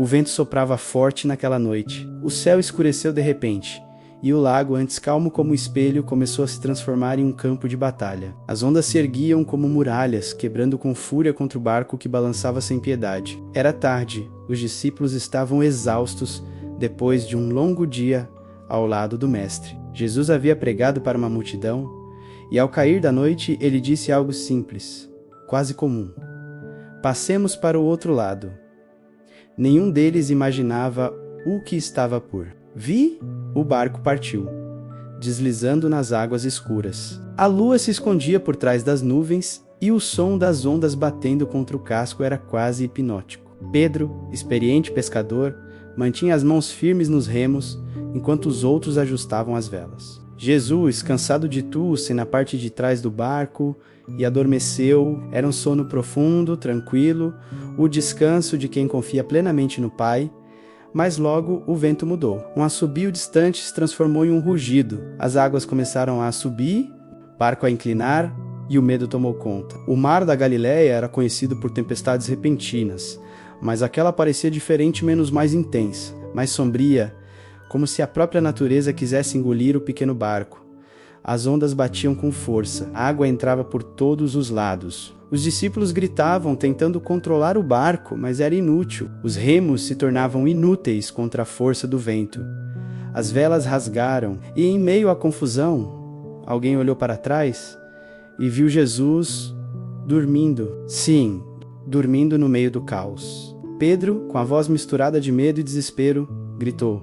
O vento soprava forte naquela noite. O céu escureceu de repente, e o lago, antes calmo como um espelho, começou a se transformar em um campo de batalha. As ondas se erguiam como muralhas, quebrando com fúria contra o barco que balançava sem piedade. Era tarde, os discípulos estavam exaustos depois de um longo dia ao lado do Mestre. Jesus havia pregado para uma multidão, e ao cair da noite ele disse algo simples, quase comum: passemos para o outro lado. Nenhum deles imaginava o que estava por vir. O barco partiu, deslizando nas águas escuras. A lua se escondia por trás das nuvens e o som das ondas batendo contra o casco era quase hipnótico. Pedro, experiente pescador, mantinha as mãos firmes nos remos, enquanto os outros ajustavam as velas. Jesus, cansado de tosse na parte de trás do barco, e adormeceu. Era um sono profundo, tranquilo, o descanso de quem confia plenamente no Pai. Mas logo o vento mudou. Um assobio distante se transformou em um rugido. As águas começaram a subir, o barco a inclinar, e o medo tomou conta. O mar da Galileia era conhecido por tempestades repentinas, mas aquela parecia diferente, menos mais intensa, mais sombria, como se a própria natureza quisesse engolir o pequeno barco. As ondas batiam com força, a água entrava por todos os lados. Os discípulos gritavam, tentando controlar o barco, mas era inútil. Os remos se tornavam inúteis contra a força do vento. As velas rasgaram, e em meio à confusão, alguém olhou para trás e viu Jesus dormindo. Sim, dormindo no meio do caos. Pedro, com a voz misturada de medo e desespero, gritou: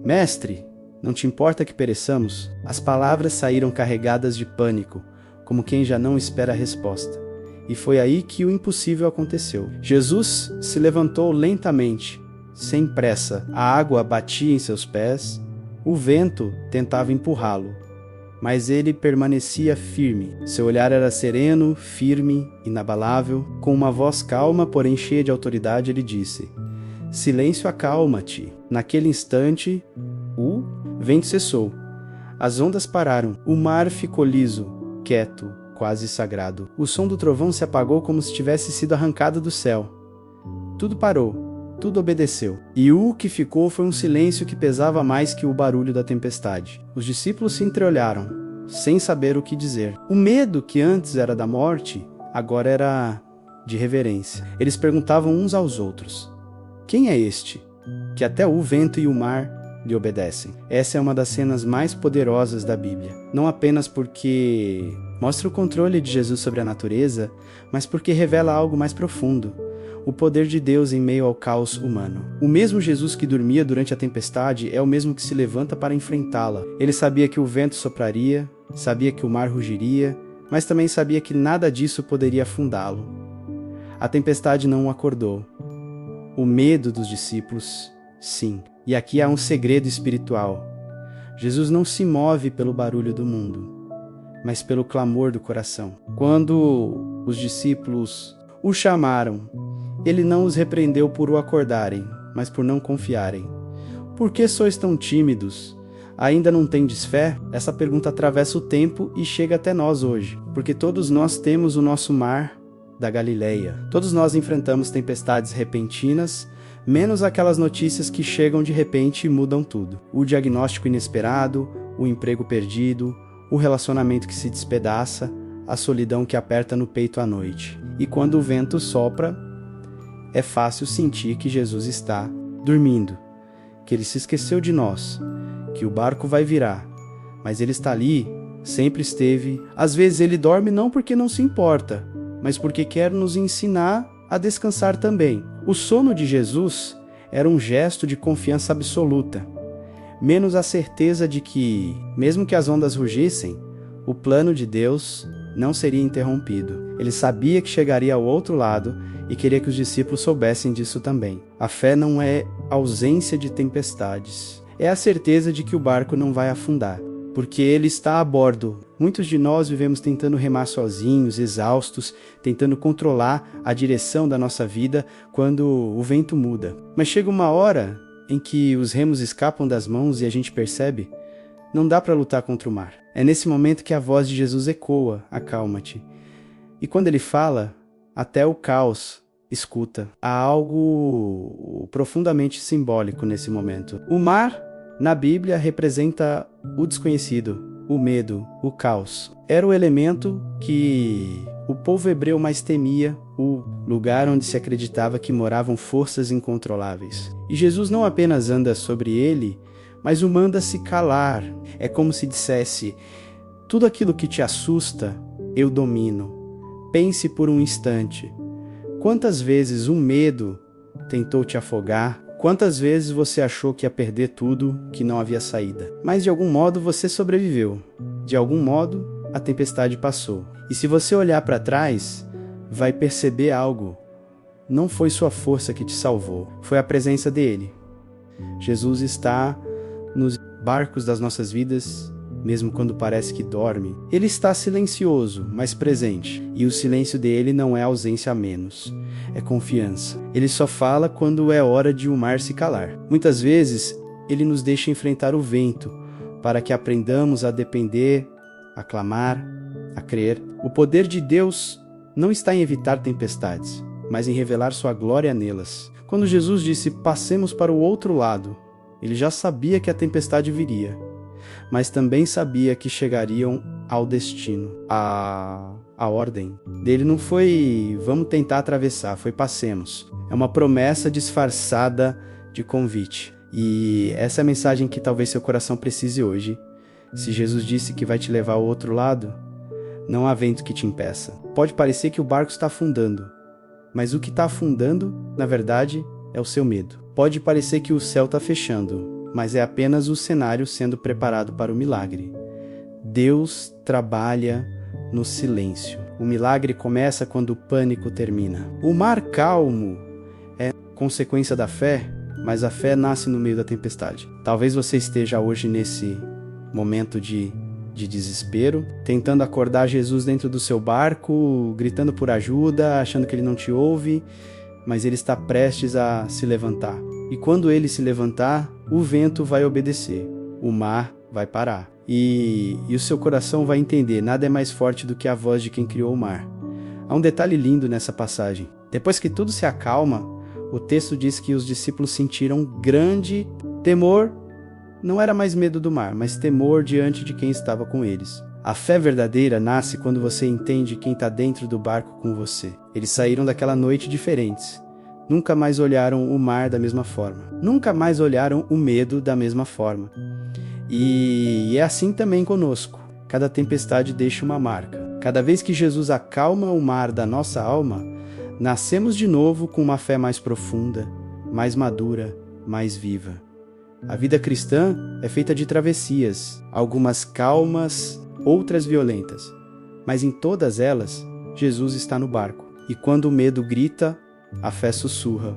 Mestre, não te importa que pereçamos? As palavras saíram carregadas de pânico, como quem já não espera a resposta. E foi aí que o impossível aconteceu. Jesus se levantou lentamente, sem pressa. A água batia em seus pés, o vento tentava empurrá-lo, mas ele permanecia firme. Seu olhar era sereno, firme, inabalável. Com uma voz calma, porém cheia de autoridade, ele disse: Silêncio, acalma-te. Naquele instante, o vento cessou. As ondas pararam. O mar ficou liso, quieto, quase sagrado. O som do trovão se apagou como se tivesse sido arrancado do céu. Tudo parou, tudo obedeceu. E o que ficou foi um silêncio que pesava mais que o barulho da tempestade. Os discípulos se entreolharam, sem saber o que dizer. O medo que antes era da morte, agora era de reverência. Eles perguntavam uns aos outros: Quem é este, que até o vento e o mar lhe obedecem? Essa é uma das cenas mais poderosas da Bíblia. Não apenas porque mostra o controle de Jesus sobre a natureza, mas porque revela algo mais profundo: o poder de Deus em meio ao caos humano. O mesmo Jesus que dormia durante a tempestade é o mesmo que se levanta para enfrentá-la. Ele sabia que o vento sopraria, sabia que o mar rugiria, mas também sabia que nada disso poderia afundá-lo. A tempestade não o acordou. O medo dos discípulos, sim. E aqui há um segredo espiritual. Jesus não se move pelo barulho do mundo, mas pelo clamor do coração. Quando os discípulos o chamaram, ele não os repreendeu por o acordarem, mas por não confiarem. Por que sois tão tímidos? Ainda não tendes fé? Essa pergunta atravessa o tempo e chega até nós hoje, porque todos nós temos o nosso mar da Galileia. Todos nós enfrentamos tempestades repentinas, menos aquelas notícias que chegam de repente e mudam tudo. O diagnóstico inesperado, o emprego perdido, o relacionamento que se despedaça, a solidão que aperta no peito à noite. E quando o vento sopra, é fácil sentir que Jesus está dormindo, que ele se esqueceu de nós, que o barco vai virar, mas ele está ali, sempre esteve. Às vezes ele dorme não porque não se importa, mas porque quer nos ensinar a descansar também. O sono de Jesus era um gesto de confiança absoluta, menos a certeza de que, mesmo que as ondas rugissem, o plano de Deus não seria interrompido. Ele sabia que chegaria ao outro lado e queria que os discípulos soubessem disso também. A fé não é ausência de tempestades, é a certeza de que o barco não vai afundar, porque ele está a bordo. Muitos de nós vivemos tentando remar sozinhos, exaustos, tentando controlar a direção da nossa vida quando o vento muda. Mas chega uma hora em que os remos escapam das mãos e a gente percebe: não dá para lutar contra o mar. É nesse momento que a voz de Jesus ecoa: acalma-te. E quando ele fala, até o caos escuta. Há algo profundamente simbólico nesse momento. O mar, na Bíblia, representa o desconhecido, o medo, o caos. Era o elemento que o povo hebreu mais temia, o lugar onde se acreditava que moravam forças incontroláveis. E Jesus não apenas anda sobre ele, mas o manda se calar. É como se dissesse: tudo aquilo que te assusta, eu domino. Pense por um instante. Quantas vezes o medo tentou te afogar? Quantas vezes você achou que ia perder tudo, que não havia saída? Mas de algum modo você sobreviveu. De algum modo a tempestade passou. E se você olhar para trás, vai perceber algo. Não foi sua força que te salvou, foi a presença dele. Jesus está nos barcos das nossas vidas, mesmo quando parece que dorme. Ele está silencioso, mas presente. E o silêncio dele não é ausência a menos, é confiança. Ele só fala quando é hora de o mar se calar. Muitas vezes, ele nos deixa enfrentar o vento, para que aprendamos a depender, a clamar, a crer. O poder de Deus não está em evitar tempestades, mas em revelar sua glória nelas. Quando Jesus disse: passemos para o outro lado, ele já sabia que a tempestade viria, mas também sabia que chegariam ao destino. A ordem dele não foi vamos tentar atravessar, foi passemos. É uma promessa disfarçada de convite. E essa é a mensagem que talvez seu coração precise hoje. Se Jesus disse que vai te levar ao outro lado, não há vento que te impeça. Pode parecer que o barco está afundando, mas o que está afundando, na verdade, é o seu medo. Pode parecer que o céu está fechando, mas é apenas o cenário sendo preparado para o milagre. Deus trabalha no silêncio. O milagre começa quando o pânico termina. O mar calmo é consequência da fé, mas a fé nasce no meio da tempestade. Talvez você esteja hoje nesse momento de desespero, tentando acordar Jesus dentro do seu barco, gritando por ajuda, achando que ele não te ouve, mas ele está prestes a se levantar. E quando ele se levantar, o vento vai obedecer, o mar vai parar. E o seu coração vai entender: nada é mais forte do que a voz de quem criou o mar. Há um detalhe lindo nessa passagem. Depois que tudo se acalma, o texto diz que os discípulos sentiram grande temor. Não era mais medo do mar, mas temor diante de quem estava com eles. A fé verdadeira nasce quando você entende quem está dentro do barco com você. Eles saíram daquela noite diferentes. Nunca mais olharam o mar da mesma forma. Nunca mais olharam o medo da mesma forma. E é assim também conosco. Cada tempestade deixa uma marca. Cada vez que Jesus acalma o mar da nossa alma, nascemos de novo com uma fé mais profunda, mais madura, mais viva. A vida cristã é feita de travessias, algumas calmas, outras violentas. Mas em todas elas, Jesus está no barco. E quando o medo grita, a fé sussurra.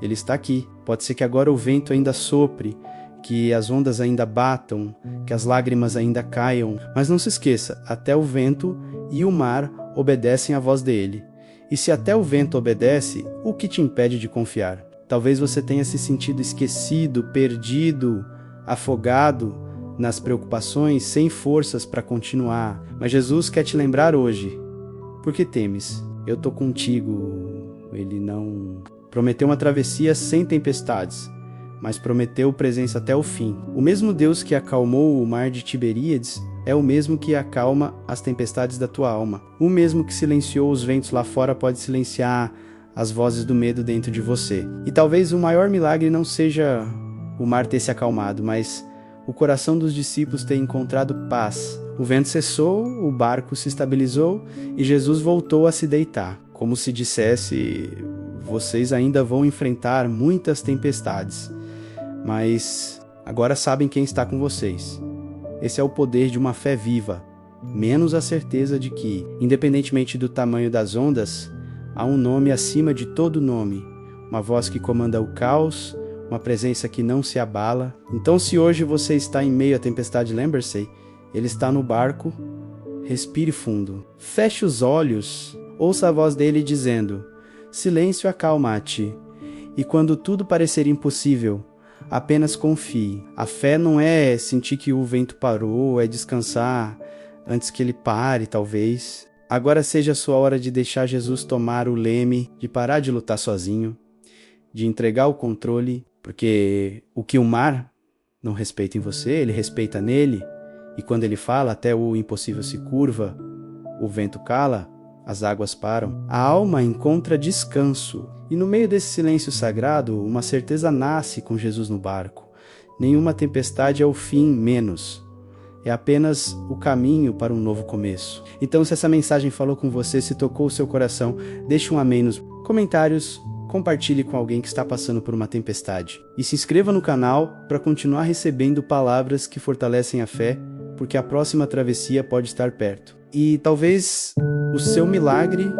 Ele está aqui. Pode ser que agora o vento ainda sopre, que as ondas ainda batam, que as lágrimas ainda caiam. Mas não se esqueça, até o vento e o mar obedecem à voz dele. E se até o vento obedece, o que te impede de confiar? Talvez você tenha se sentido esquecido, perdido, afogado nas preocupações, sem forças para continuar. Mas Jesus quer te lembrar hoje: por que temes? Eu estou contigo. Ele não prometeu uma travessia sem tempestades, mas prometeu presença até o fim. O mesmo Deus que acalmou o mar de Tiberíades é o mesmo que acalma as tempestades da tua alma. O mesmo que silenciou os ventos lá fora pode silenciar as vozes do medo dentro de você. E talvez o maior milagre não seja o mar ter se acalmado, mas o coração dos discípulos ter encontrado paz. O vento cessou, o barco se estabilizou e Jesus voltou a se deitar, como se dissesse: vocês ainda vão enfrentar muitas tempestades, mas agora sabem quem está com vocês. Esse é o poder de uma fé viva, menos a certeza de que, independentemente do tamanho das ondas, há um nome acima de todo nome, uma voz que comanda o caos, uma presença que não se abala. Então, se hoje você está em meio à tempestade, lembre-se, ele está no barco. Respire fundo, feche os olhos, ouça a voz dele dizendo: silêncio, acalma-te. E quando tudo parecer impossível, apenas confie. A fé não é sentir que o vento parou, é descansar antes que ele pare, talvez. Agora seja a sua hora de deixar Jesus tomar o leme, de parar de lutar sozinho, de entregar o controle, porque o que o mar não respeita em você, ele respeita nele, e quando ele fala, até o impossível se curva, o vento cala, as águas param. A alma encontra descanso, e no meio desse silêncio sagrado, uma certeza nasce com Jesus no barco. Nenhuma tempestade é o fim menos. É apenas o caminho para um novo começo. Então, se essa mensagem falou com você, se tocou o seu coração, deixe um amém nos comentários, compartilhe com alguém que está passando por uma tempestade. E se inscreva no canal para continuar recebendo palavras que fortalecem a fé, porque a próxima travessia pode estar perto. E talvez o seu milagre